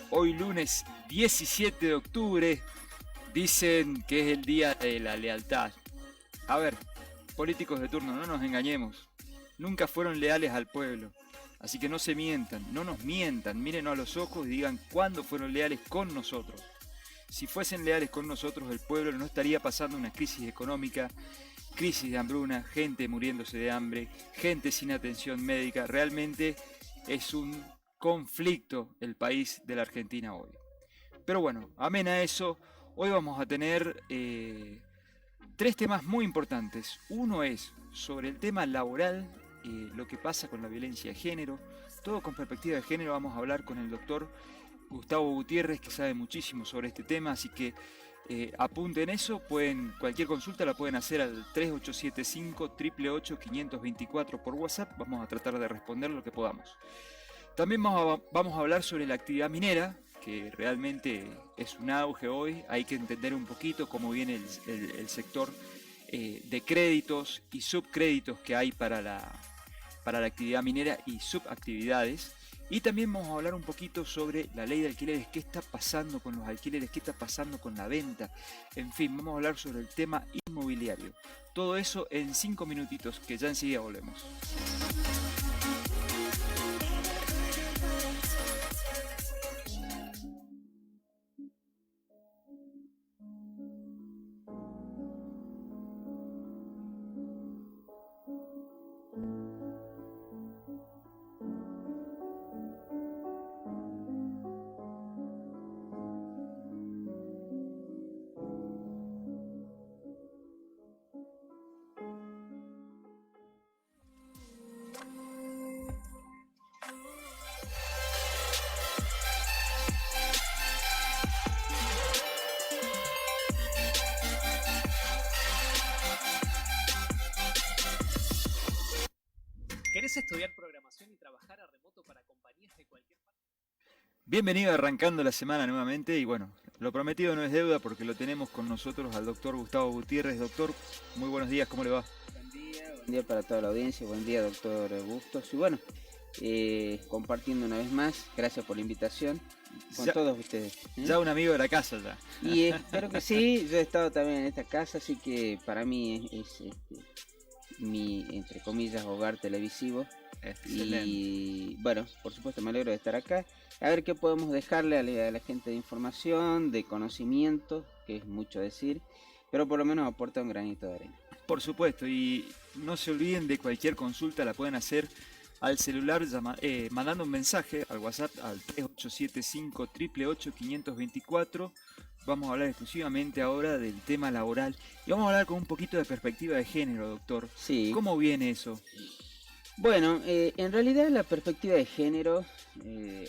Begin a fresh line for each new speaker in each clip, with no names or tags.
Hoy lunes 17 de octubre dicen que es el día de la lealtad. A ver, políticos de turno, no nos engañemos. Nunca fueron leales al pueblo. Así que no se mientan, no nos mientan, mírenos a los ojos y digan cuándo fueron leales con nosotros. Si fuesen leales con nosotros, el pueblo no estaría pasando una crisis económica, crisis de hambruna, gente muriéndose de hambre, gente sin atención médica. Realmente es un conflicto el país de la Argentina hoy. Pero bueno, amén a eso, hoy vamos a tener tres temas muy importantes. Uno es sobre el tema laboral, lo que pasa con la violencia de género. Todo con perspectiva de género. Vamos a hablar con el doctor Gustavo Gutiérrez, que sabe muchísimo sobre este tema, así que apunten eso. Cualquier consulta la pueden hacer al 3875 888 524 por WhatsApp. Vamos a tratar de responder lo que podamos. También vamos a hablar sobre la actividad minera, que realmente es un auge hoy. Hay que entender un poquito cómo viene el sector de créditos y subcréditos que hay para la actividad minera y subactividades. Y también vamos a hablar un poquito sobre la ley de alquileres, qué está pasando con los alquileres, qué está pasando con la venta. En fin, vamos a hablar sobre el tema inmobiliario. Todo eso en 5 minutitos, que ya enseguida volvemos.
¿Querés estudiar programación y trabajar a remoto para compañías de cualquier parte?
Bienvenido arrancando la semana nuevamente y bueno, lo prometido no es deuda porque lo tenemos con nosotros al doctor Gustavo Gutiérrez. Doctor, muy buenos días, ¿cómo le va?
Buen día para toda la audiencia, buen día doctor Bustos. Y bueno, compartiendo una vez más, gracias por la invitación con todos ustedes.
Ya un amigo de la casa ya.
Y espero que sí, yo he estado también en esta casa, así que para mí es mi, entre comillas, hogar televisivo.
Excelente.
Y bueno, por supuesto me alegro de estar acá. A ver qué podemos dejarle a la gente de información, de conocimiento, que es mucho decir, pero por lo menos aporta un granito de arena.
Por supuesto, y no se olviden de cualquier consulta, la pueden hacer al celular mandando un mensaje al WhatsApp al 3875 888 524. Vamos a hablar exclusivamente ahora del tema laboral y vamos a hablar con un poquito de perspectiva de género, doctor.
Sí.
¿Cómo viene eso?
Bueno, en realidad la perspectiva de género,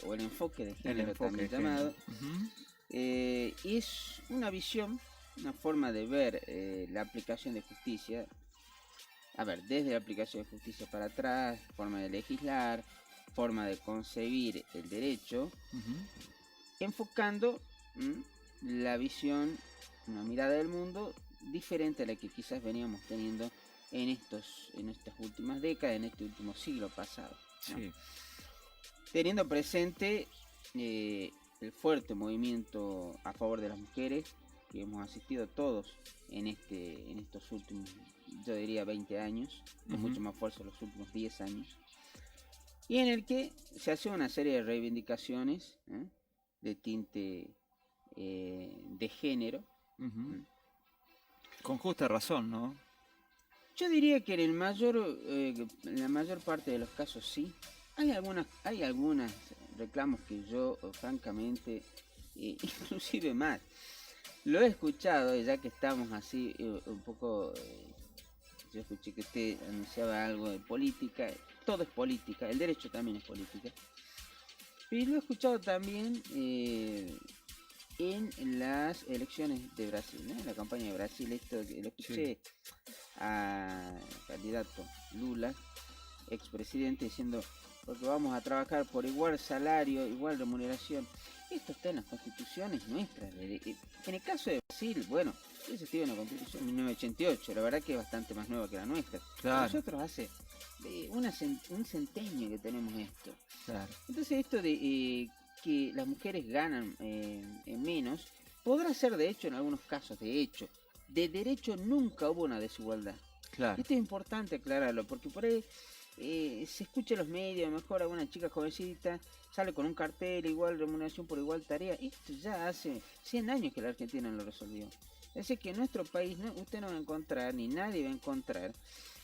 o el enfoque de género también llamado, es una visión, una forma de ver la aplicación de justicia. A ver, desde la aplicación de justicia para atrás, forma de legislar, forma de concebir el derecho, enfocando la visión, una mirada del mundo diferente a la que quizás veníamos teniendo en estas últimas décadas, en este último siglo pasado, ¿no?
Sí.
Teniendo presente el fuerte movimiento a favor de las mujeres que hemos asistido todos en estos últimos, yo diría 20 años, con mucho más fuerza los últimos 10 años, y en el que se hace una serie de reivindicaciones de tinte de género.
Con justa razón, ¿no?
Yo diría que en la mayor parte de los casos sí. Hay algunas reclamos que yo francamente, inclusive más, lo he escuchado, ya que estamos así un poco, yo escuché que usted anunciaba algo de política, todo es política, el derecho también es política, y lo he escuchado también en las elecciones de Brasil, ¿no? En la campaña de Brasil, esto lo escuché al candidato Lula, expresidente, diciendo: porque vamos a trabajar por igual salario, igual remuneración. Esto está en las constituciones nuestras. En el caso de Brasil, bueno, eso estuvo en la constitución de 1988, la verdad que es bastante más nueva que la nuestra.
Claro.
Nosotros hace un centenio que tenemos esto.
Claro.
Entonces esto de que las mujeres ganan menos, podrá ser de hecho en algunos casos, de hecho. De derecho nunca hubo una desigualdad.
Claro.
Esto es importante aclararlo, porque por ahí se escucha en los medios, mejor alguna chica jovencita sale con un cartel, igual remuneración por igual tarea. Esto ya hace 100 años que la Argentina lo resolvió. Así que en nuestro país usted no va a encontrar, ni nadie va a encontrar,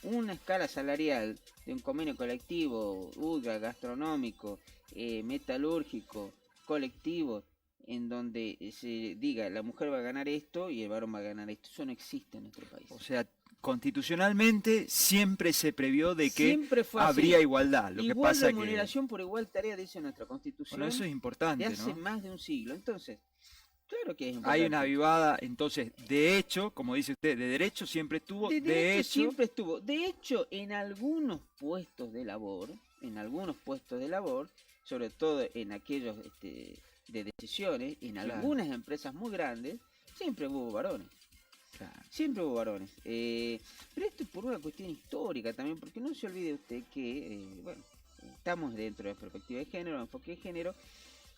una escala salarial de un convenio colectivo, UDGA, gastronómico, metalúrgico, colectivo, en donde se diga la mujer va a ganar esto y el varón va a ganar esto. Eso no existe en nuestro país.
O sea, constitucionalmente siempre se previó de que
Siempre fue así.
habría igualdad. Lo que
Igual
pasa
remuneración por igual tarea, dice nuestra Constitución,
bueno, eso es importante,
de hace
¿no?
más de un siglo. Entonces, claro que es importante.
Hay una avivada, entonces, de hecho, como dice usted, de derecho siempre estuvo,
De
de
derecho
hecho,
siempre estuvo. De hecho, en algunos puestos de labor, sobre todo en aquellos de decisiones, en
Claro.
algunas empresas muy grandes, siempre hubo varones.
claro,
Siempre hubo varones. Pero esto es por una cuestión histórica también, porque no se olvide usted que, bueno, estamos dentro de la perspectiva de género, enfoque de género.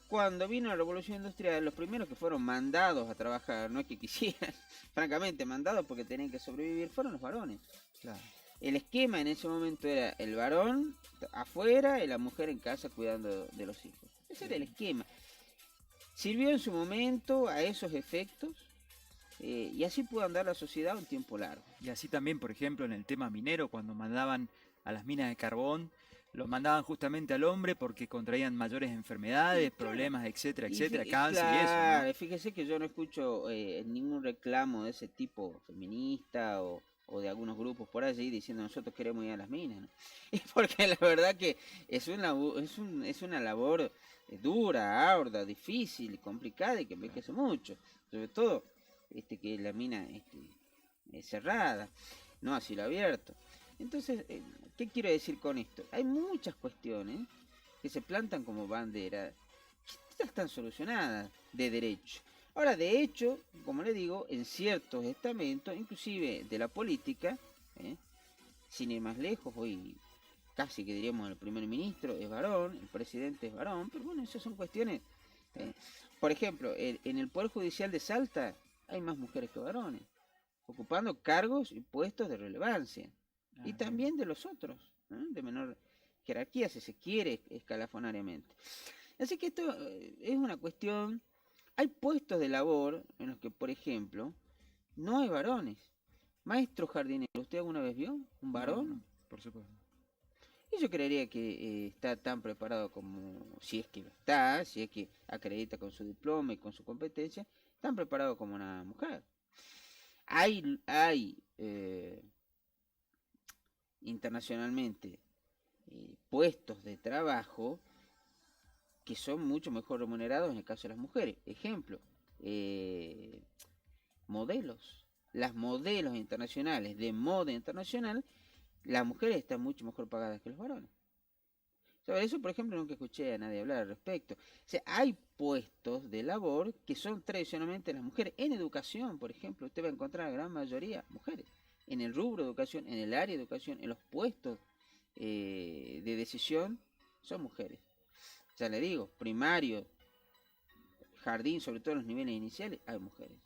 Cuando vino la revolución industrial, los primeros que fueron mandados a trabajar, no es que quisieran, francamente, mandados porque tenían que sobrevivir, fueron los varones.
claro.
El esquema en ese momento era el varón afuera y la mujer en casa cuidando de los hijos. Ese era el esquema. Sirvió en su momento a esos efectos y así pudo andar la sociedad un tiempo largo.
Y así también, por ejemplo, en el tema minero, cuando mandaban a las minas de carbón, los mandaban justamente al hombre porque contraían mayores enfermedades,
Sí, claro.
problemas, etcétera,
Y
etcétera,
fí-
cáncer
claro,
y eso,
fíjese que yo no escucho ningún reclamo de ese tipo feminista o de algunos grupos por allí diciendo nosotros queremos ir a las minas, ¿no? Y porque la verdad que es una labor dura, ardua, difícil, complicada y que envejece mucho. Sobre todo que la mina es cerrada, no a cielo abierto. Entonces, ¿qué quiero decir con esto? Hay muchas cuestiones que se plantan como bandera que ya están solucionadas de derecho. Ahora, de hecho, como le digo, en ciertos estamentos, inclusive de la política, sin ir más lejos, hoy casi que diríamos el primer ministro es varón, el presidente es varón, pero bueno, esas son cuestiones. Por ejemplo, en el Poder Judicial de Salta hay más mujeres que varones, ocupando cargos y puestos de relevancia. Y
¿no?
también de los otros, de menor jerarquía, si se quiere, escalafonariamente. Así que esto es una cuestión. Hay puestos de labor en los que, por ejemplo, no hay varones. Maestro jardinero, ¿usted alguna vez vio un varón?
No, por supuesto.
Y yo creería que está tan preparado como, si es que lo está, si es que acredita con su diploma y con su competencia, tan preparado como una mujer. Hay internacionalmente puestos de trabajo que son mucho mejor remunerados en el caso de las mujeres. Ejemplo, modelos. Las modelos internacionales de moda internacional, las mujeres están mucho mejor pagadas que los varones. Sobre eso, por ejemplo, nunca escuché a nadie hablar al respecto. O sea, hay puestos de labor que son tradicionalmente las mujeres. En educación, por ejemplo, usted va a encontrar la gran mayoría mujeres. En el rubro de educación, en el área de educación, en los puestos de decisión, son mujeres. Ya le digo, primario, jardín, sobre todo en los niveles iniciales, hay mujeres.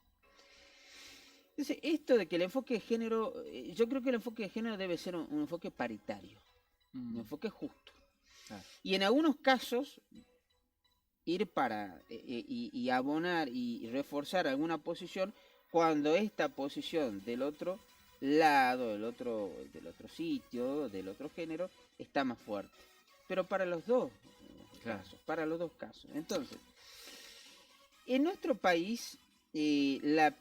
Entonces, esto de que el enfoque de género, yo creo que el enfoque de género debe ser un enfoque paritario, un enfoque justo.
Claro.
Y en algunos casos, ir para y abonar y reforzar alguna posición cuando esta posición del otro lado, del otro sitio, del otro género, está más fuerte. Pero para los dos casos, para los dos casos. Entonces, en nuestro país, la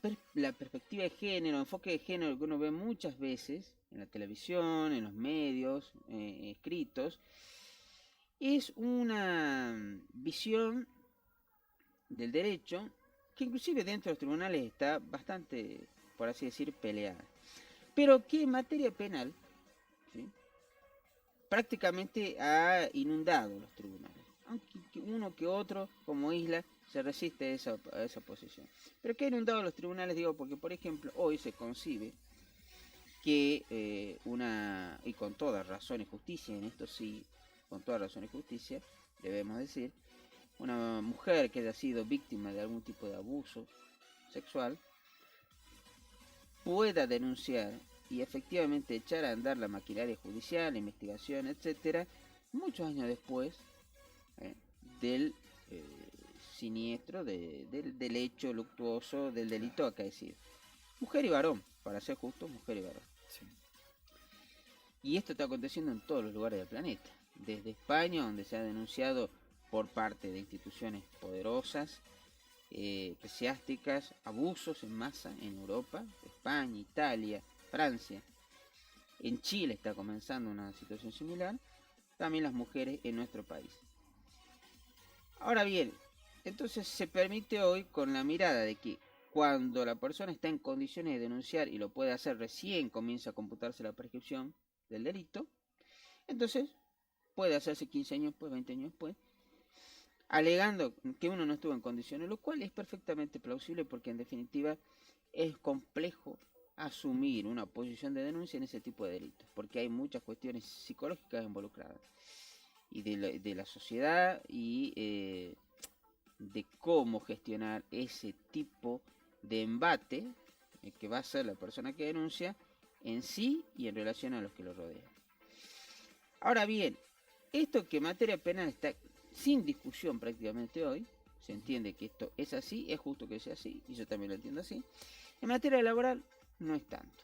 perspectiva de género, enfoque de género que uno ve muchas veces en la televisión, en los medios escritos, es una visión del derecho que inclusive dentro de los tribunales está bastante, por así decir, peleada. Pero que en materia penal, ¿sí?, prácticamente ha inundado los tribunales. Aunque uno que otro, como isla, se resiste a esa posición. Pero que ha inundado los tribunales, digo, porque por ejemplo hoy se concibe que y con toda razón y justicia, en esto sí, con toda razón y justicia, debemos decir, una mujer que haya sido víctima de algún tipo de abuso sexual pueda denunciar y efectivamente echar a andar la maquinaria judicial, la investigación, etcétera, muchos años después del siniestro, del hecho luctuoso, del delito acaecido. Mujer y varón, para ser justos, mujer y varón.
Sí.
Y esto está aconteciendo en todos los lugares del planeta. Desde España, donde se ha denunciado por parte de instituciones poderosas, eclesiásticas, abusos en masa en Europa, España, Italia, Francia. En Chile está comenzando una situación similar. También las mujeres en nuestro país. Ahora bien, entonces se permite hoy con la mirada de que cuando la persona está en condiciones de denunciar y lo puede hacer recién comienza a computarse la prescripción del delito, entonces puede hacerse 15 años después, 20 años después, alegando que uno no estuvo en condiciones, lo cual es perfectamente plausible porque en definitiva es complejo asumir una posición de denuncia en ese tipo de delitos, porque hay muchas cuestiones psicológicas involucradas y de la sociedad y de cómo gestionar ese tipo de embate que va a ser la persona que denuncia en sí y en relación a los que lo rodean. Ahora bien, esto que en materia penal está sin discusión prácticamente hoy, se entiende que esto es así, es justo que sea así, y yo también lo entiendo así. En materia laboral no es tanto.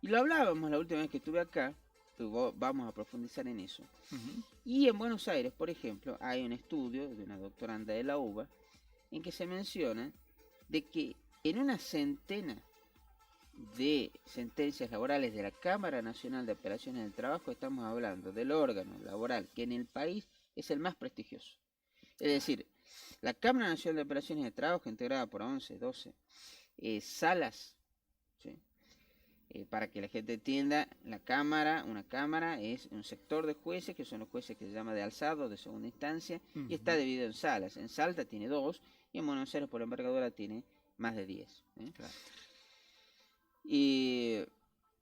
Y lo hablábamos la última vez que estuve acá, vamos a profundizar en eso. Y en Buenos Aires, por ejemplo, hay un estudio de una doctoranda de la UBA en que se menciona de que en una centena de sentencias laborales de la Cámara Nacional de Apelaciones del Trabajo estamos hablando del órgano laboral que en el país es el más prestigioso. Es decir, la Cámara Nacional de Apelaciones del Trabajo, integrada por 11, 12 salas, ¿sí? Para que la gente entienda, una cámara es un sector de jueces, que son los jueces que se llama de alzado, de segunda instancia, y está dividido en salas. En Salta tiene 2, y en Buenos Aires por la envergadura tiene más de 10. Claro. Y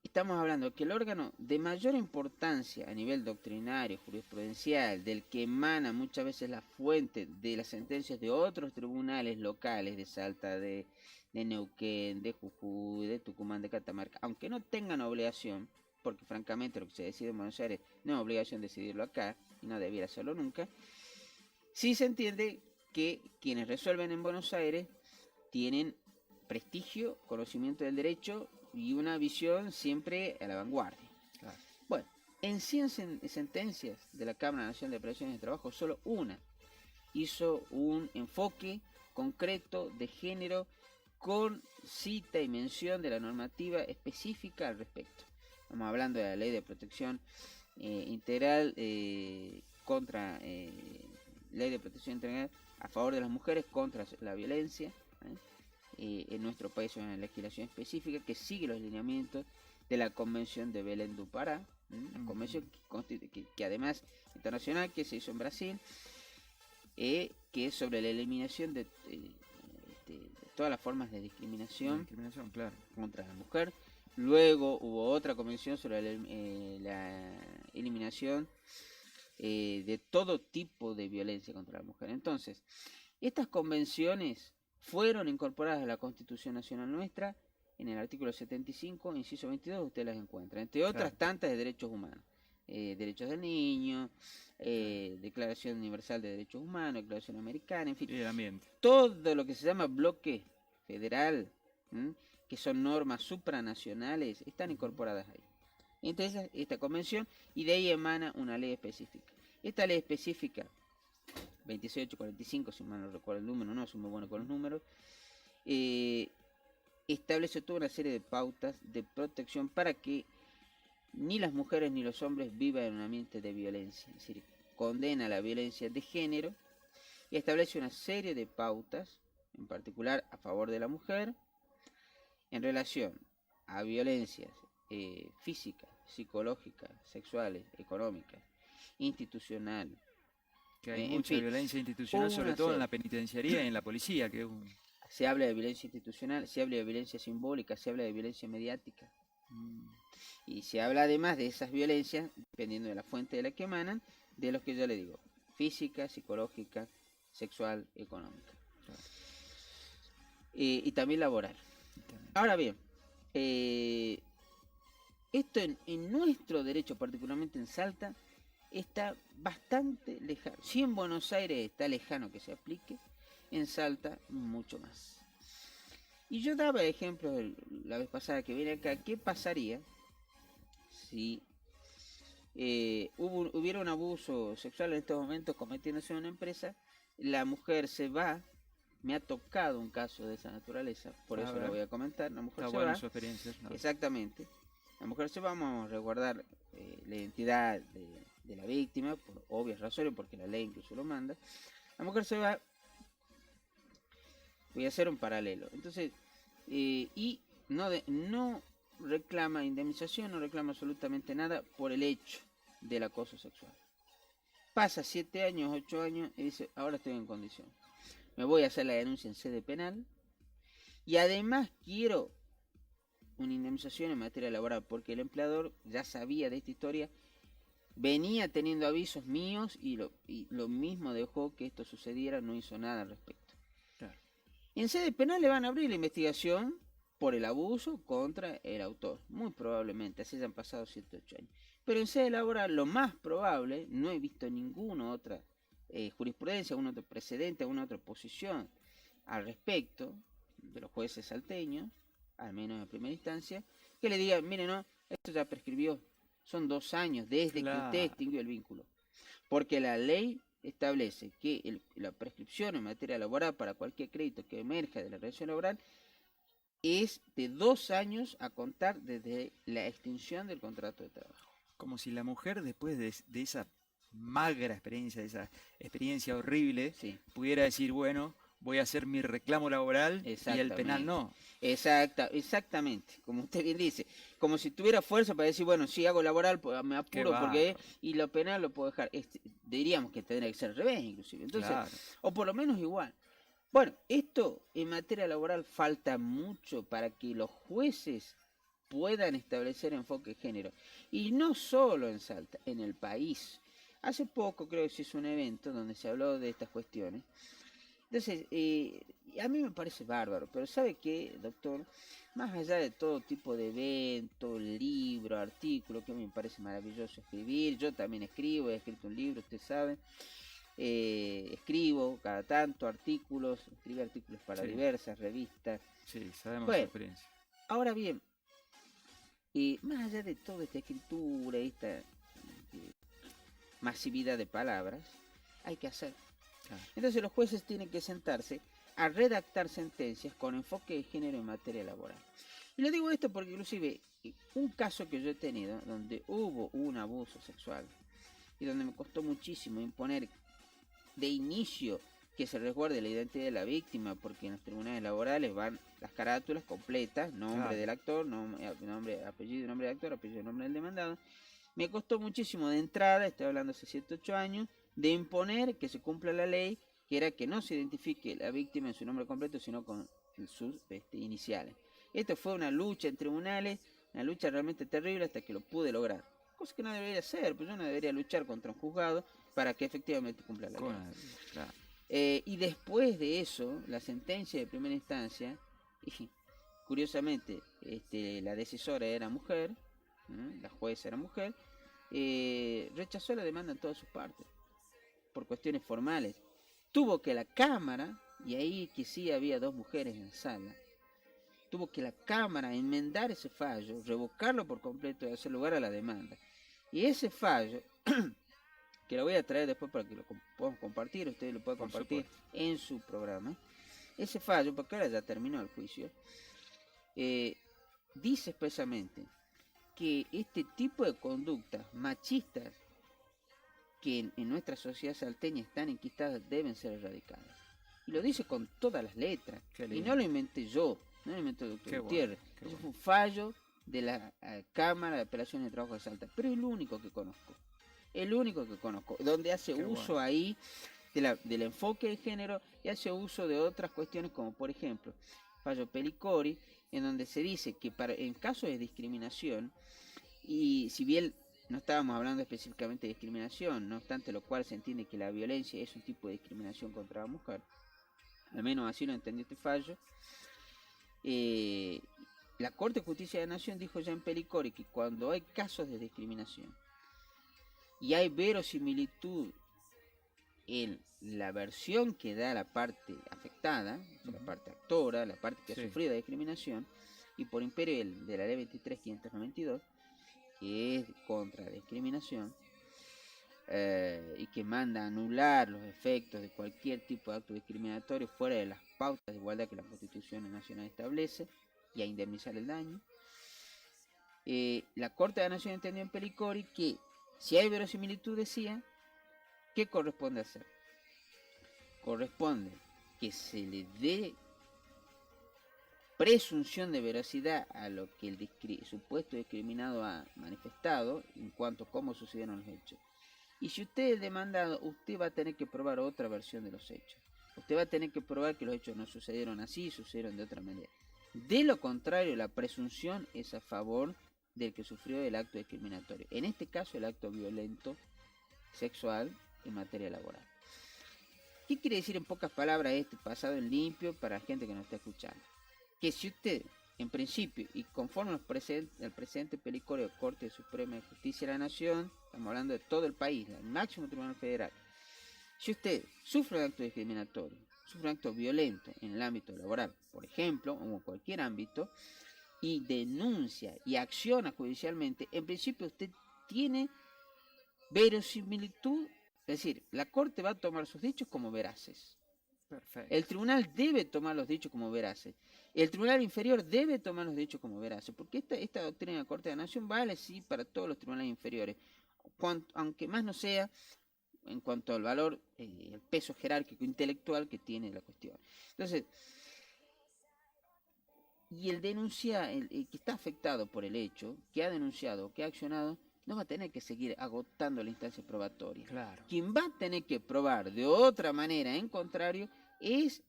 estamos hablando que el órgano de mayor importancia a nivel doctrinario, jurisprudencial, del que emana muchas veces la fuente de las sentencias de otros tribunales locales de Salta, de Neuquén, de Jujuy, de Tucumán, de Catamarca, aunque no tengan obligación, porque francamente lo que se decide en Buenos Aires no es obligación decidirlo acá, y no debiera hacerlo nunca, sí se entiende que quienes resuelven en Buenos Aires tienen prestigio, conocimiento del derecho y una visión siempre a la vanguardia. Claro. Bueno, en 100 sentencias de la Cámara Nacional de Apelaciones de Trabajo, solo una hizo un enfoque concreto de género con cita y mención de la normativa específica al respecto. Estamos hablando de la Ley de Protección Integral contra Ley de Protección Integral a favor de las mujeres contra la violencia. En nuestro país hay una legislación específica que sigue los lineamientos de la Convención de Belém do Pará, una convención que además internacional que se hizo en Brasil, que es sobre la eliminación de todas las formas de discriminación
claro,
contra la mujer. Luego hubo otra convención sobre la eliminación de todo tipo de violencia contra la mujer. Entonces, estas convenciones fueron incorporadas a la Constitución Nacional nuestra en el artículo 75, inciso 22, usted las encuentra, entre otras tantas de derechos humanos, derechos del niño, Declaración Universal de Derechos Humanos, Declaración Americana, en fin,
y el ambiente.
Todo lo que se llama bloque federal, que son normas supranacionales, están incorporadas ahí. Entonces, esta convención, y de ahí emana una ley específica. Esta ley específica 2845, si mal no recuerdo el número, no soy muy bueno con los números, establece toda una serie de pautas de protección para que ni las mujeres ni los hombres vivan en un ambiente de violencia. Es decir, condena la violencia de género y establece una serie de pautas, en particular a favor de la mujer, en relación a violencias físicas, psicológicas, sexuales, económicas, institucionales.
Que hay mucha violencia institucional, sobre todo en la penitenciaría y en la policía.
Se habla de violencia institucional, se habla de violencia simbólica, se habla de violencia mediática. Y se habla además de esas violencias, dependiendo de la fuente de la que emanan, de los que yo le digo, física, psicológica, sexual, económica. Y también laboral. Ahora bien, esto en nuestro derecho, particularmente en Salta, está bastante lejano. Si en Buenos Aires está lejano que se aplique, en Salta mucho más. Y yo daba ejemplos la vez pasada que vine acá. ¿Qué pasaría si hubiera un abuso sexual en estos momentos cometiéndose en una empresa? La mujer se va. Me ha tocado un caso de esa naturaleza, por eso lo voy a comentar. La mujer se va.
Su experiencia, ¿no?
Exactamente. La mujer se va, vamos a resguardar la identidad de la víctima, por obvias razones, porque la ley incluso lo manda. La mujer se va. Voy a hacer un paralelo. Entonces, y no reclama indemnización, no reclama absolutamente nada por el hecho del acoso sexual. Pasa 7 años, 8 años y dice, ahora estoy en condición. Me voy a hacer la denuncia en sede penal y además quiero una indemnización en materia laboral porque el empleador ya sabía de esta historia, venía teniendo avisos míos y lo mismo dejó que esto sucediera, no hizo nada al respecto.
Claro.
En sede penal le van a abrir la investigación por el abuso contra el autor, muy probablemente, así ya han pasado 7 8 años. Pero en sede laboral lo más probable, no he visto ninguna otra jurisprudencia, algún otro precedente, alguna otra posición al respecto de los jueces salteños, al menos en primera instancia, que le digan, mire, no, esto ya prescribió, son 2 años desde que usted extinguió el vínculo. Porque la ley establece que la prescripción en materia laboral para cualquier crédito que emerja de la relación laboral es de 2 años a contar desde la extinción del contrato de trabajo.
Como si la mujer, después de esa magra experiencia, de esa experiencia horrible,
Sí.
pudiera decir, bueno, voy a hacer mi reclamo laboral y el penal no.
Exactamente, como usted bien dice, como si tuviera fuerza para decir, bueno, si hago laboral, pues me apuro porque y lo penal lo puedo dejar. Diríamos que tendría que ser al revés, inclusive. Entonces, claro. O por lo menos igual. Bueno, esto en materia laboral falta mucho para que los jueces puedan establecer enfoque de género. Y no solo en Salta, en el país. Hace poco creo que se hizo un evento donde se habló de estas cuestiones. Entonces, a mí me parece bárbaro, pero ¿sabe qué, doctor? Más allá de todo tipo de evento, libro, artículo, que a mí me parece maravilloso escribir, yo también escribo, he escrito un libro, usted sabe, escribo cada tanto artículos, escribí artículos para diversas revistas.
Sí, sabemos su experiencia.
Ahora bien, más allá de toda esta escritura, esta masividad de palabras, hay que hacer. Claro. Entonces los jueces tienen que sentarse a redactar sentencias con enfoque de género en materia laboral. Y le digo esto porque inclusive un caso que yo he tenido donde hubo un abuso sexual y donde me costó muchísimo imponer de inicio que se resguarde la identidad de la víctima, porque en los tribunales laborales van las carátulas completas, nombre del actor, nombre, apellido, nombre del actor, apellido, nombre del demandado. Me costó muchísimo de entrada, estoy hablando hace 7 8 años, de imponer que se cumpla la ley, que era que no se identifique la víctima en su nombre completo, sino con sus iniciales. Esto fue una lucha en tribunales, una lucha realmente terrible hasta que lo pude lograr. Cosa que no debería ser, pues yo no debería luchar contra un juzgado para que efectivamente cumpla la ley.
Claro.
Y después de eso, la sentencia de primera instancia, y curiosamente la decisora era mujer, la jueza era mujer, rechazó la demanda en todas sus partes, por cuestiones formales. Tuvo que la Cámara, y ahí que sí había 2 mujeres en la sala, tuvo que la Cámara enmendar ese fallo, revocarlo por completo y hacer lugar a la demanda. Y ese fallo, que lo voy a traer después para que lo podamos compartir, usted lo puede compartir en su programa, ese fallo, porque ahora ya terminó el juicio, dice expresamente que este tipo de conductas machistas que en nuestra sociedad salteña están enquistadas deben ser erradicadas. Y lo dice con todas las letras. Y no lo inventé yo, no lo inventó el doctor Gutiérrez. Eso fue un fallo de la Cámara de Apelaciones de Trabajo de Salta. Pero es el único que conozco. El único que conozco. Donde hace uso ahí del enfoque de género y hace uso de otras cuestiones como por ejemplo, fallo Pelicori, en donde se dice que en casos de discriminación, y si bien no estábamos hablando específicamente de discriminación, no obstante lo cual se entiende que la violencia es un tipo de discriminación contra la mujer, al menos así lo entendió este fallo. La Corte de Justicia de la Nación dijo ya en Pelicori que cuando hay casos de discriminación y hay verosimilitud en la versión que da la parte afectada, la parte actora, la parte que ha sufrido la discriminación, y por imperio de la ley 23.592, que es contra la discriminación, y que manda a anular los efectos de cualquier tipo de acto discriminatorio fuera de las pautas de igualdad que la Constitución Nacional establece, y a indemnizar el daño. La Corte de la Nación entendió en Pelicori que si hay verosimilitud, decía, ¿qué corresponde hacer? Corresponde que se le dé presunción de veracidad a lo que el supuesto discriminado ha manifestado en cuanto a cómo sucedieron los hechos. Y si usted es demandado, usted va a tener que probar otra versión de los hechos. Usted va a tener que probar que los hechos no sucedieron así, sucedieron de otra manera. De lo contrario, la presunción es a favor del que sufrió el acto discriminatorio. En este caso, el acto violento sexual en materia laboral. ¿Qué quiere decir en pocas palabras esto pasado en limpio para la gente que nos está escuchando? Que si usted, en principio, y conforme al presidente Pelicori de Corte Suprema de Justicia de la Nación, estamos hablando de todo el país, el máximo tribunal federal, si usted sufre un acto discriminatorio, sufre un acto violento en el ámbito laboral, por ejemplo, o en cualquier ámbito, y denuncia y acciona judicialmente, en principio usted tiene verosimilitud, es decir, la Corte va a tomar sus dichos como veraces.
Perfecto.
El tribunal debe tomar los dichos como veraces. El tribunal inferior debe tomar los dichos como veraces, porque esta doctrina de la Corte de la Nación vale sí para todos los tribunales inferiores, aunque más no sea en cuanto al valor, el peso jerárquico intelectual que tiene la cuestión. Entonces, y el que está afectado por el hecho, que ha denunciado o que ha accionado, no va a tener que seguir agotando la instancia probatoria.
Claro.
Quien va a tener que probar de otra manera, en contrario, es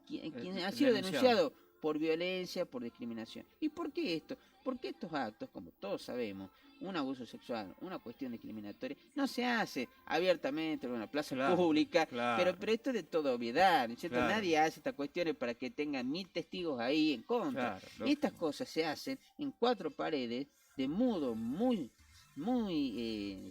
quien ha sido denunciado por violencia, por discriminación. ¿Y por qué esto? Porque estos actos, como todos sabemos, un abuso sexual, una cuestión discriminatoria, no se hace abiertamente en una plaza pública, pero esto es de toda obviedad, ¿no es cierto? Nadie hace estas cuestiones para que tengan 1000 testigos ahí en contra. Estas cosas se hacen en 4 paredes, de modo muy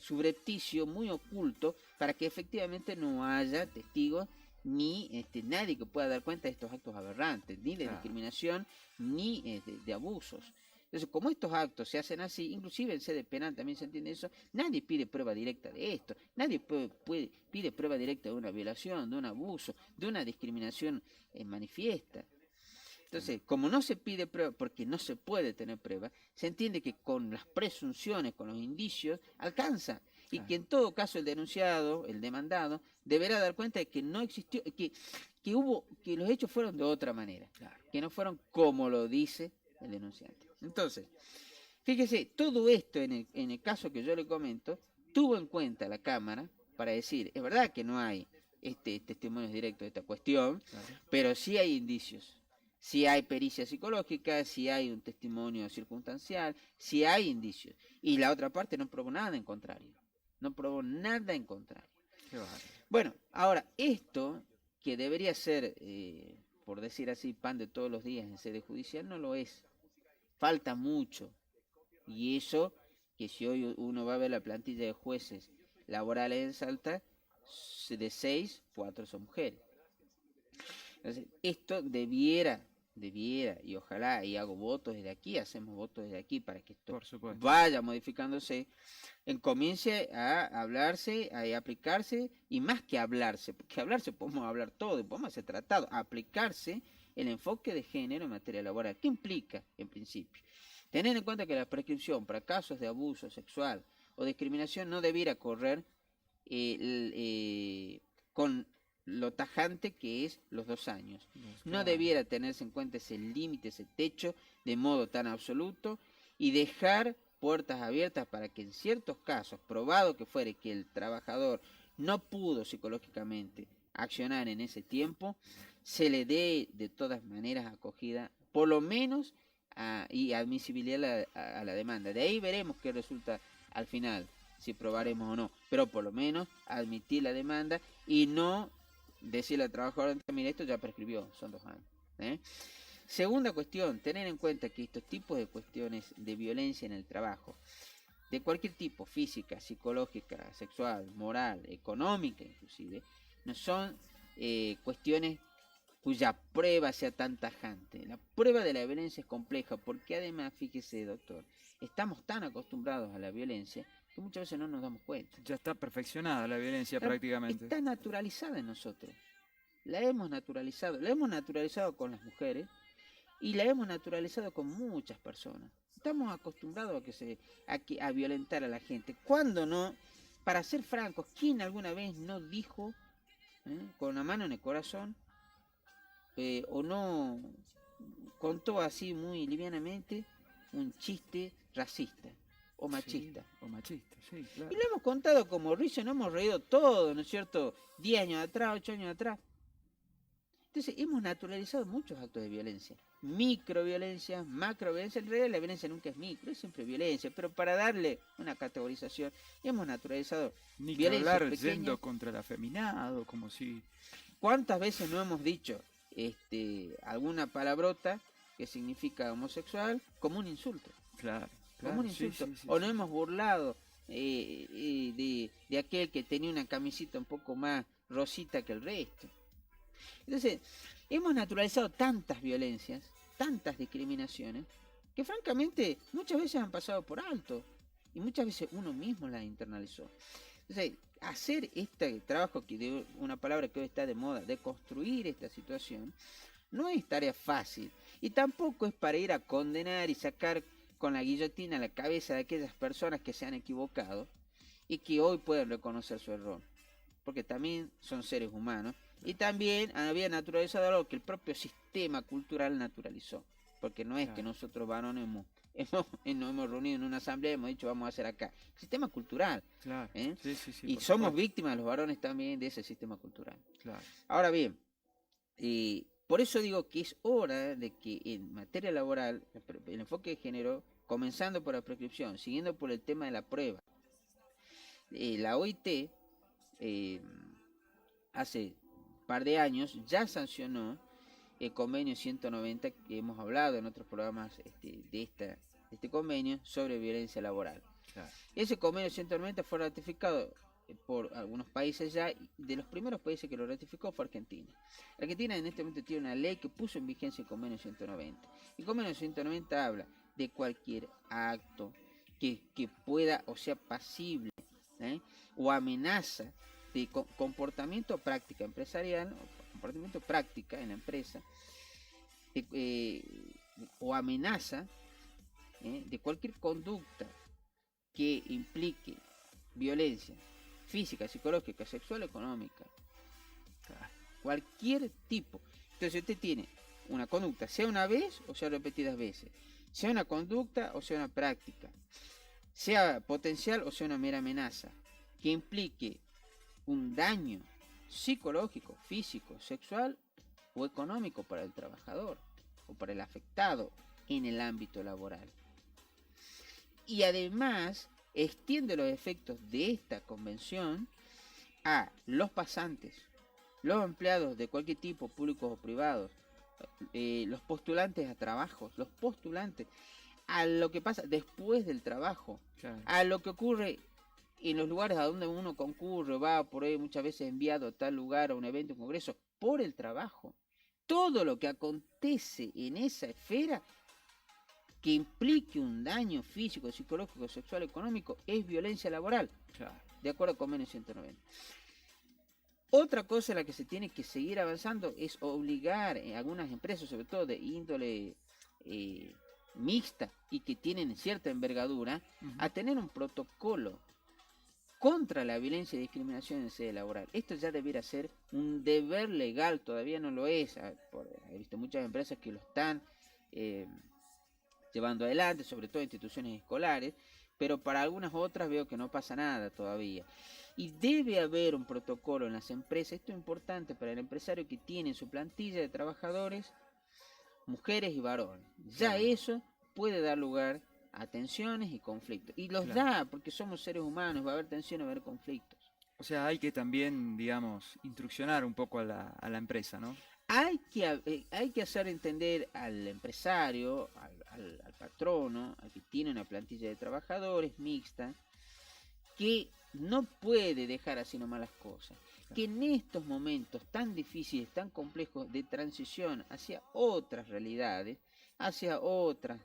subrepticio, muy oculto, para que efectivamente no haya testigos ni nadie que pueda dar cuenta de estos actos aberrantes, ni de discriminación, ni de abusos. Entonces, como estos actos se hacen así, inclusive en sede penal también se entiende eso, nadie pide prueba directa de esto, nadie pide prueba directa de una violación, de un abuso, de una discriminación manifiesta. Entonces, como no se pide prueba, porque no se puede tener prueba, se entiende que con las presunciones, con los indicios, alcanza. Y que en todo caso el denunciado, el demandado, deberá dar cuenta de que no existió, que los hechos fueron de otra manera, que no fueron como lo dice el denunciante. Entonces, fíjese, todo esto en el caso que yo le comento, tuvo en cuenta la Cámara para decir, es verdad que no hay testimonios directos de esta cuestión, pero sí hay indicios. Si hay pericia psicológica, si hay un testimonio circunstancial, si hay indicios. Y la otra parte no probó nada en contrario. No probó nada en contrario. Bueno, ahora, esto que debería ser, por decir así, pan de todos los días en sede judicial, no lo es. Falta mucho. Y eso, que si hoy uno va a ver la plantilla de jueces laborales en Salta, de 6, 4 son mujeres. Entonces, esto debiera, y ojalá, y hago votos desde aquí, hacemos votos desde aquí para que esto vaya modificándose, comience a hablarse, a aplicarse, y más que hablarse, porque hablarse podemos hablar todo, podemos hacer tratado, aplicarse el enfoque de género en materia laboral. ¿Qué implica, en principio? Tener en cuenta que la prescripción para casos de abuso sexual o discriminación no debiera correr con lo tajante que es los 2 años. No debiera tenerse en cuenta ese límite, ese techo, de modo tan absoluto, y dejar puertas abiertas para que en ciertos casos, probado que fuere que el trabajador no pudo psicológicamente accionar en ese tiempo, se le dé de todas maneras acogida, por lo menos, y admisibilidad a la demanda. De ahí veremos qué resulta al final si probaremos o no, pero por lo menos admitir la demanda y no decirle al trabajador, mire, esto ya prescribió, son 2 años. Segunda cuestión, tener en cuenta que estos tipos de cuestiones de violencia en el trabajo, de cualquier tipo, física, psicológica, sexual, moral, económica inclusive, no son cuestiones cuya prueba sea tan tajante. La prueba de la violencia es compleja porque además, fíjese doctor, estamos tan acostumbrados a la violencia que muchas veces no nos damos cuenta.
Ya está perfeccionada la violencia prácticamente.
Está naturalizada en nosotros. La hemos naturalizado con las mujeres y la hemos naturalizado con muchas personas. Estamos acostumbrados a violentar a la gente. ¿Cuándo no? Para ser francos, ¿quién alguna vez no dijo con la mano en el corazón o no contó así muy livianamente un chiste racista o machista?
Sí, o machista, sí, claro.
Y lo hemos contado como risa, nos hemos reído todo, ¿no es cierto? 10 años atrás, 8 años atrás. Entonces hemos naturalizado muchos actos de violencia, microviolencia, macroviolencia. En realidad la violencia nunca es micro, es siempre violencia, pero para darle una categorización hemos naturalizado
Ni que
violencia
hablar
pequeña.
yendo contra el afeminado, como si...
¿Cuántas veces no hemos dicho alguna palabrota que significa homosexual como un insulto?
Claro,
Como un insulto. O no hemos burlado de aquel que tenía una camisita un poco más rosita que el resto. Entonces, hemos naturalizado tantas violencias, tantas discriminaciones, que francamente muchas veces han pasado por alto y muchas veces uno mismo las internalizó. Entonces, hacer este trabajo, que de una palabra que hoy está de moda, de construir esta situación, no es tarea fácil y tampoco es para ir a condenar y sacar con la guillotina la cabeza de aquellas personas que se han equivocado y que hoy pueden reconocer su error, porque también son seres humanos. Y también había naturalizado algo que el propio sistema cultural naturalizó. Porque no es que nosotros varones nos hemos reunido en una asamblea y hemos dicho vamos a hacer acá. Sistema cultural.
Claro. Sí,
Y somos víctimas los varones también de ese sistema cultural.
Claro.
Ahora bien, por eso digo que es hora de que en materia laboral, el enfoque de género, comenzando por la prescripción, siguiendo por el tema de la prueba, la OIT hace par de años ya sancionó el convenio 190 que hemos hablado en otros programas de este convenio sobre violencia laboral.
Claro.
Ese convenio 190 fue ratificado por algunos países ya, y de los primeros países que lo ratificó fue Argentina. Argentina en este momento tiene una ley que puso en vigencia el convenio 190. El convenio 190 habla de cualquier acto que pueda o sea pasible o amenaza de comportamiento o práctica empresarial, o comportamiento o práctica en la empresa, o amenaza de cualquier conducta que implique violencia física, psicológica, sexual, económica, cualquier tipo. Entonces usted tiene una conducta, sea una vez o sea repetidas veces, sea una conducta o sea una práctica, sea potencial o sea una mera amenaza, que implique un daño psicológico, físico, sexual o económico para el trabajador o para el afectado en el ámbito laboral. Y además extiende los efectos de esta convención a los pasantes, los empleados de cualquier tipo, públicos o privados, los postulantes a trabajos, los postulantes a lo que pasa después del trabajo, claro, a lo que ocurre en los lugares a donde uno concurre, va por ahí muchas veces enviado a tal lugar, a un evento, un congreso, por el trabajo. Todo lo que acontece en esa esfera que implique un daño físico, psicológico, sexual, económico, es violencia laboral, claro, de acuerdo al convenio 190. Otra cosa en la que se tiene que seguir avanzando es obligar a algunas empresas, sobre todo de índole mixta y que tienen cierta envergadura, a tener un protocolo contra la violencia y discriminación en sede laboral. Esto ya debiera ser un deber legal, todavía no lo es. He visto muchas empresas que lo están llevando adelante, sobre todo instituciones escolares, pero para algunas otras veo que no pasa nada todavía. Y debe haber un protocolo en las empresas. Esto es importante para el empresario que tiene en su plantilla de trabajadores mujeres y varones. Ya eso puede dar lugar a tensiones y conflictos. Y los
Claro.
da, porque somos seres humanos, va a haber tensiones, va a haber conflictos.
O sea, hay que también, digamos, instruccionar un poco a la empresa, ¿no?
Hay que hacer entender al empresario, al patrono, al que tiene una plantilla de trabajadores mixta, que no puede dejar así nomás las cosas. Que en estos momentos tan difíciles, tan complejos de transición hacia otras realidades, hacia otras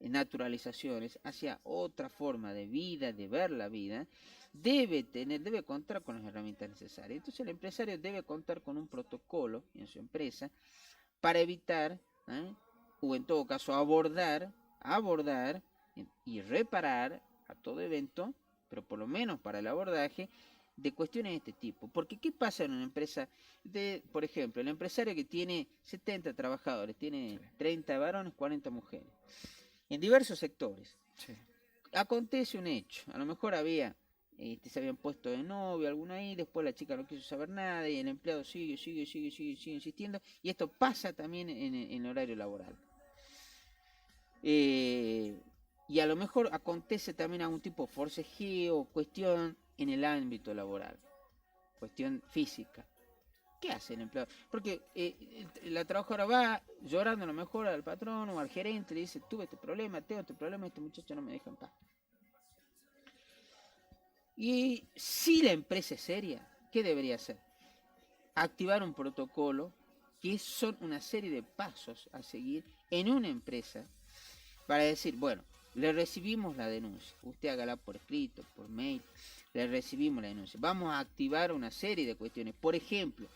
naturalizaciones, hacia otra forma de vida, de ver la vida, debe contar con las herramientas necesarias. Entonces el empresario debe contar con un protocolo en su empresa para evitar, o en todo caso abordar y reparar a todo evento, pero por lo menos para el abordaje, de cuestiones de este tipo. Porque ¿qué pasa en una empresa? Por ejemplo, el empresario que tiene 70 trabajadores, tiene 30 varones, 40 mujeres, en diversos sectores.
Sí.
Acontece un hecho, a lo mejor se habían puesto de novio alguna ahí, después la chica no quiso saber nada y el empleado sigue insistiendo, y esto pasa también en el horario laboral. Y a lo mejor acontece también algún tipo de forcejeo, cuestión en el ámbito laboral, cuestión física. ¿Qué hace el empleado? Porque la trabajadora va llorando a lo mejor al patrón o al gerente, le dice, tuve este problema, tengo este problema, este muchacho no me deja en paz. Y si la empresa es seria, ¿qué debería hacer? Activar un protocolo, que son una serie de pasos a seguir en una empresa, para decir, bueno, le recibimos la denuncia, usted hágala por escrito, por mail, le recibimos la denuncia, vamos a activar una serie de cuestiones. Por ejemplo,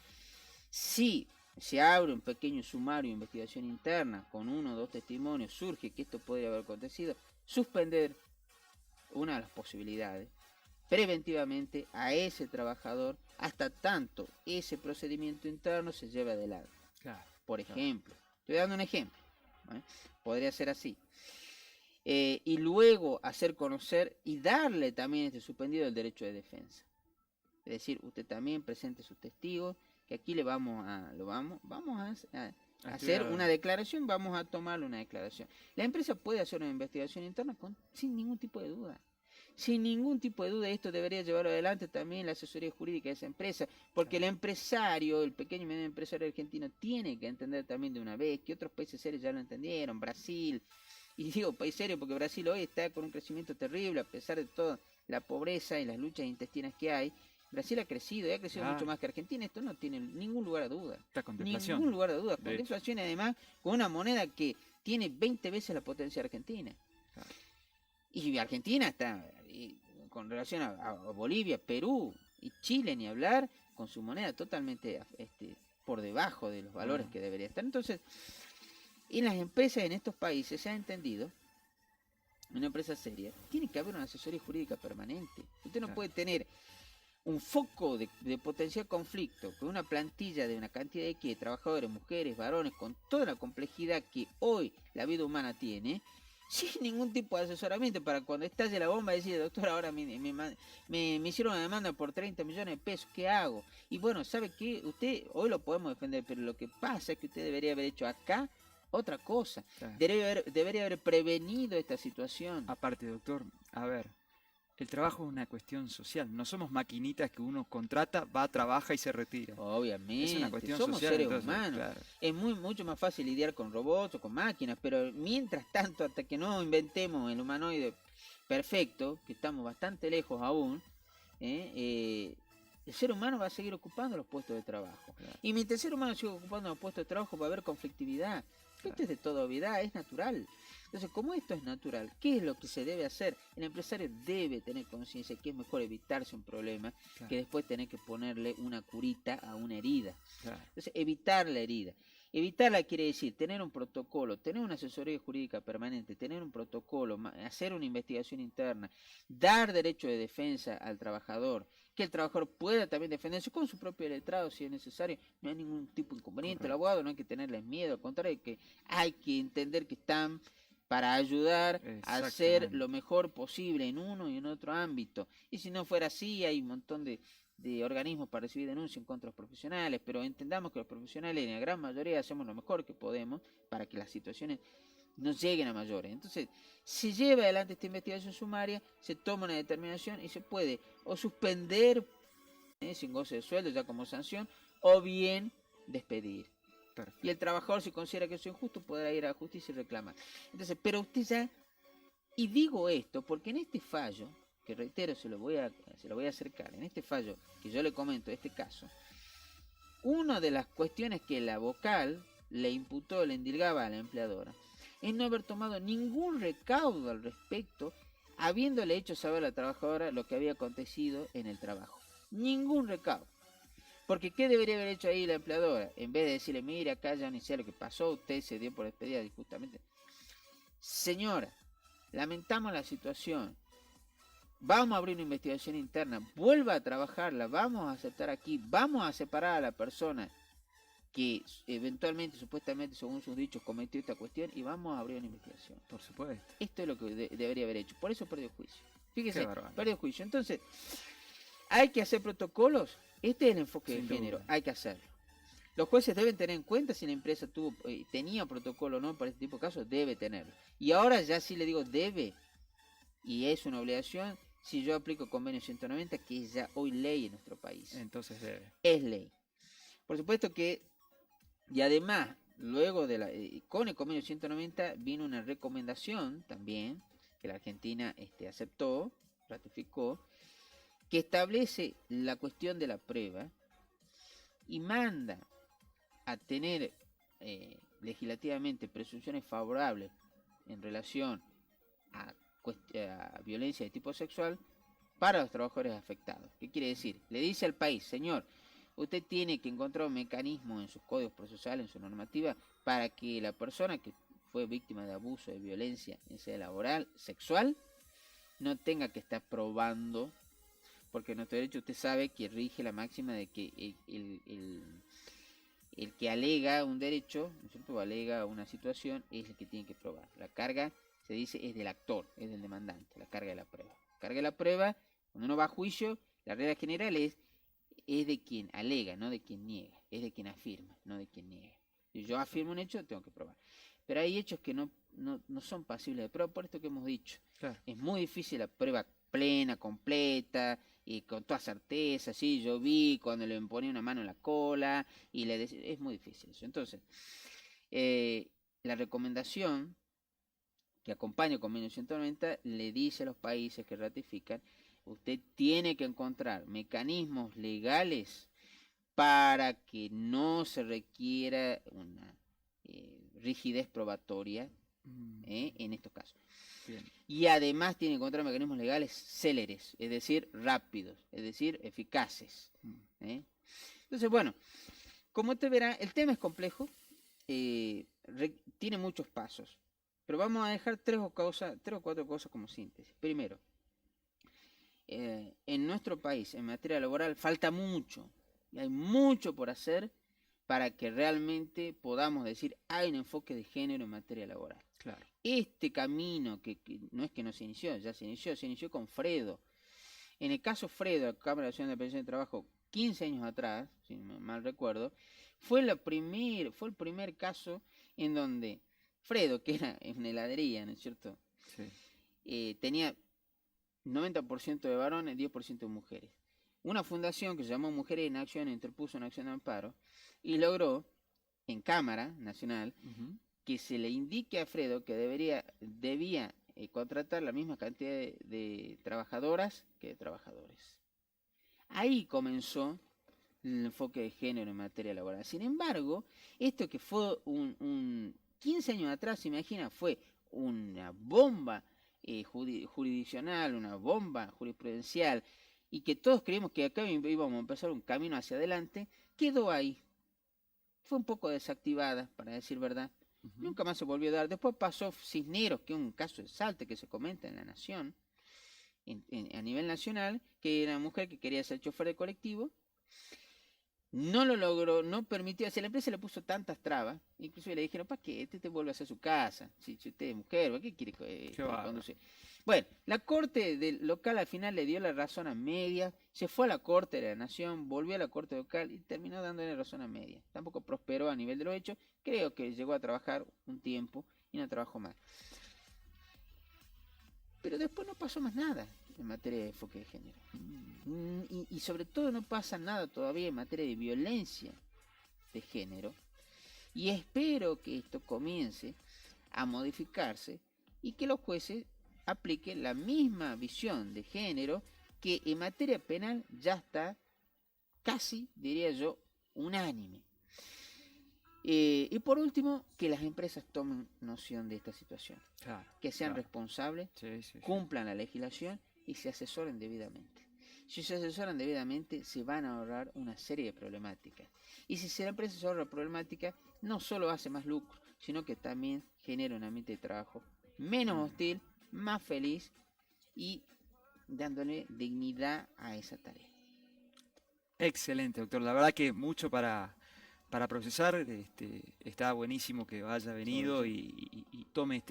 si se abre un pequeño sumario de investigación interna con 1 o 2 testimonios, surge que esto podría haber acontecido, suspender una de las posibilidades preventivamente a ese trabajador hasta tanto ese procedimiento interno se lleve adelante.
Claro.
Por ejemplo, estoy dando un ejemplo, ¿eh? Podría ser así. Y luego hacer conocer y darle también a este suspendido el derecho de defensa. Es decir, usted también presente sus testigos, que aquí vamos a hacer una declaración, vamos a tomar una declaración. La empresa puede hacer una investigación interna sin ningún tipo de duda. Sin ningún tipo de duda, esto debería llevarlo adelante también la asesoría jurídica de esa empresa, porque el empresario, el pequeño y medio empresario argentino, tiene que entender también de una vez que otros países serios ya lo entendieron, Brasil, y digo país serio porque Brasil hoy está con un crecimiento terrible, a pesar de toda la pobreza y las luchas intestinas que hay. Brasil ha crecido y ha crecido mucho más que Argentina, esto no tiene ningún lugar a duda.
Está con deflación.
Ningún lugar a duda, con deflación y además con una moneda que tiene 20 veces la potencia argentina. Claro. Y Argentina está, con relación a Bolivia, Perú y Chile, ni hablar, con su moneda totalmente por debajo de los valores que debería estar. Entonces, en las empresas en estos países se ha entendido, una empresa seria, tiene que haber una asesoría jurídica permanente. Usted no puede tener un foco de potencial conflicto con una plantilla de una cantidad de trabajadores, mujeres, varones, con toda la complejidad que hoy la vida humana tiene, sin ningún tipo de asesoramiento para cuando estalle la bomba decir, doctor, ahora me hicieron una demanda por 30 millones de pesos, ¿qué hago? Y bueno, ¿sabe qué? Usted hoy lo podemos defender, pero lo que pasa es que usted debería haber hecho acá otra cosa. Claro. Debería haber prevenido esta situación.
Aparte, doctor, a ver, el trabajo es una cuestión social. No somos maquinitas que uno contrata, va, trabaja y se retira.
Obviamente,
es una cuestión
somos
social,
seres
entonces,
humanos.
Claro.
Es mucho más fácil lidiar con robots o con máquinas, pero mientras tanto, hasta que no inventemos el humanoide perfecto, que estamos bastante lejos aún, el ser humano va a seguir ocupando los puestos de trabajo. Claro. Y mientras el ser humano siga ocupando los puestos de trabajo va a haber conflictividad. Claro. Esto es de toda obviedad, es natural. Entonces, como esto es natural, ¿qué es lo que se debe hacer? El empresario debe tener conciencia que es mejor evitarse un problema, claro, que después tener que ponerle una curita a una herida. Claro. Entonces, evitar la herida. Evitarla quiere decir tener un protocolo, tener una asesoría jurídica permanente, tener un protocolo, hacer una investigación interna, dar derecho de defensa al trabajador, que el trabajador pueda también defenderse con su propio letrado si es necesario. No hay ningún tipo de inconveniente. Correcto. El abogado no hay que tenerles miedo, al contrario, que hay que entender que están para ayudar a hacer lo mejor posible en uno y en otro ámbito. Y si no fuera así, hay un montón de organismos para recibir denuncias en contra de los profesionales, pero entendamos que los profesionales en la gran mayoría hacemos lo mejor que podemos para que las situaciones no lleguen a mayores. Entonces, se lleva adelante esta investigación sumaria, se toma una determinación y se puede o suspender sin goce de sueldo ya como sanción, o bien despedir.
Perfecto.
Y el trabajador, si considera que eso es injusto, podrá ir a la justicia y reclamar. Entonces, pero usted ya, y digo esto porque en este fallo, que reitero, se lo voy a acercar, en este fallo que yo le comento, este caso, una de las cuestiones que la vocal le imputó, le indilgaba a la empleadora, es no haber tomado ningún recaudo al respecto, habiéndole hecho saber a la trabajadora lo que había acontecido en el trabajo. Ningún recaudo. Porque ¿qué debería haber hecho ahí la empleadora? En vez de decirle, mire, acá ya ni sé lo que pasó, usted se dio por despedida justamente. Señora, lamentamos la situación. Vamos a abrir una investigación interna, vuelva a trabajarla, vamos a aceptar aquí, vamos a separar a la persona que eventualmente, supuestamente, según sus dichos, cometió esta cuestión y vamos a abrir una investigación.
Por supuesto.
Esto es lo que debería haber hecho. Por eso perdió juicio. Fíjese,
Qué bárbaro.
perdió juicio. Entonces, hay que hacer protocolos. Este es el enfoque de
Sin
género.
duda.
Hay que hacerlo. Los jueces deben tener en cuenta si la empresa tenía protocolo o no para este tipo de casos. Debe tenerlo. Y ahora ya sí le digo debe. Y es una obligación si yo aplico convenio 190, que es ya hoy ley en nuestro país.
Entonces debe.
Es ley. Por supuesto que, y además, luego con el convenio 190 vino una recomendación también, que la Argentina aceptó, ratificó, que establece la cuestión de la prueba y manda a tener legislativamente presunciones favorables en relación a violencia de tipo sexual para los trabajadores afectados. ¿Qué quiere decir? Le dice al país, señor, usted tiene que encontrar un mecanismo en sus códigos procesales, en su normativa, para que la persona que fue víctima de abuso, de violencia, en sea laboral, sexual, no tenga que estar probando, porque en nuestro derecho usted sabe que rige la máxima de que el que alega un derecho, ¿no es cierto?, o alega una situación, es el que tiene que probar. La carga, se dice, es del actor, es del demandante, la carga de la prueba. La carga de la prueba, cuando uno va a juicio, la regla general es de quien alega, no de quien niega, es de quien afirma, no de quien niega. Si yo afirmo un hecho, tengo que probar. Pero hay hechos que no son pasibles de prueba, por esto que hemos dicho.
Claro.
Es muy difícil la prueba plena, completa, y con toda certeza, sí, yo vi cuando le ponía una mano en la cola, y le decía, es muy difícil eso. Entonces, la recomendación que acompaña el convenio 190 le dice a los países que ratifican, usted tiene que encontrar mecanismos legales para que no se requiera una rigidez probatoria en estos casos.
Bien.
Y además tiene que encontrar mecanismos legales céleres, es decir, rápidos, es decir, eficaces. Entonces, bueno, como usted verá, el tema es complejo, tiene muchos pasos, pero vamos a dejar tres o cuatro cosas como síntesis. Primero, en nuestro país, en materia laboral, falta mucho, y hay mucho por hacer para que realmente podamos decir, hay un enfoque de género en materia laboral.
Claro.
Este camino, que no es que no se inició, ya se inició con Fredo. En el caso Fredo, la Cámara Nacional de Pensión de Trabajo, 15 años atrás, si no mal recuerdo, fue el primer caso en donde Fredo, que era en una heladería, ¿no es cierto?
Sí.
Tenía 90% de varones, 10% de mujeres. Una fundación que se llamó Mujeres en Acción interpuso una acción de amparo y logró, en Cámara Nacional, que se le indique a Fredo que debía contratar la misma cantidad de trabajadoras que de trabajadores. Ahí comenzó el enfoque de género en materia laboral. Sin embargo, esto que fue 15 años atrás, se imagina, fue una bomba jurisdiccional, una bomba jurisprudencial, y que todos creímos que acá íbamos a empezar un camino hacia adelante, quedó ahí. Fue un poco desactivada, para decir verdad. Nunca más se volvió a dar. Después pasó Cisneros, que es un caso de Salta que se comenta en La Nación, a nivel nacional, que era una mujer que quería ser chofer de colectivo. No lo logró, no permitió, si la empresa le puso tantas trabas, inclusive le dijeron, ¿para qué? Te vuelve a hacer su casa, si usted es mujer, ¿para qué quiere conducir? Bueno, la corte local al final le dio la razón a media, se fue a la corte de la nación, volvió a la corte local y terminó dándole razón a media. Tampoco prosperó a nivel de los hechos, creo que llegó a trabajar un tiempo y no trabajó más. Pero después no pasó más nada en materia de enfoque de género. Y sobre todo no pasa nada todavía en materia de violencia de género. Y espero que esto comience a modificarse y que los jueces apliquen la misma visión de género que en materia penal ya está casi, diría yo, unánime. Y por último, que las empresas tomen noción de esta situación,
Claro,
que sean
claro.
responsables,
Sí.
cumplan la legislación y se asesoren debidamente. Si se asesoran debidamente, se van a ahorrar una serie de problemáticas. Y si la empresa se ahorra problemáticas, no solo hace más lucro, sino que también genera un ambiente de trabajo menos hostil, más feliz y dándole dignidad a esa tarea.
Excelente, doctor. La verdad que mucho para procesar. Está buenísimo que haya venido y tome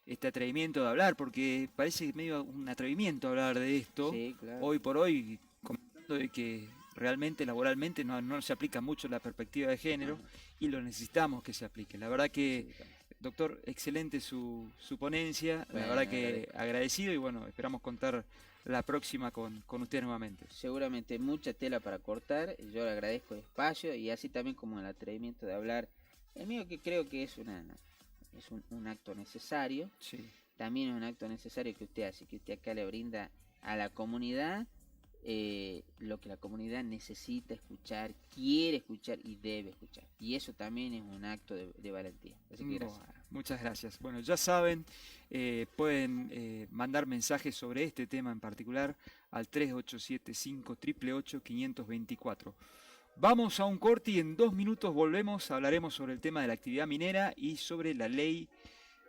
este atrevimiento de hablar, porque parece medio un atrevimiento hablar de esto.
Sí, claro.
Hoy por hoy, comentando de que realmente laboralmente no se aplica mucho la perspectiva de género y lo necesitamos que se aplique. La verdad que,
Sí, claro.
doctor, excelente su ponencia.
Bueno,
La verdad que agradecido y bueno, esperamos contar la próxima con usted nuevamente.
Seguramente mucha tela para cortar. Yo le agradezco el espacio y así también como el atrevimiento de hablar. El mío que creo que es un acto necesario.
Sí.
También es un acto necesario que usted hace, que usted acá le brinda a la comunidad lo que la comunidad necesita escuchar, quiere escuchar y debe escuchar. Y eso también es un acto de valentía. Así que gracias.
Bueno, muchas gracias. Bueno, ya saben, pueden mandar mensajes sobre este tema en particular al 3875-888-524. Vamos a un corte y en 2 minutos volvemos, hablaremos sobre el tema de la actividad minera y sobre la ley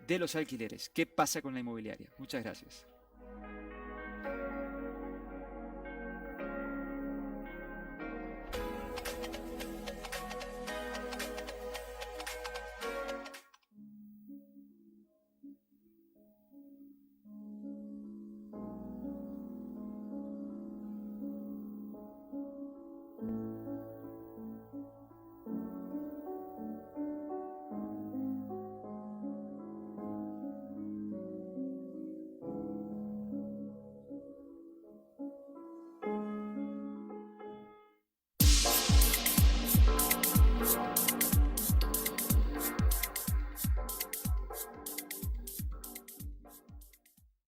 de los alquileres. ¿Qué pasa con la inmobiliaria? Muchas gracias.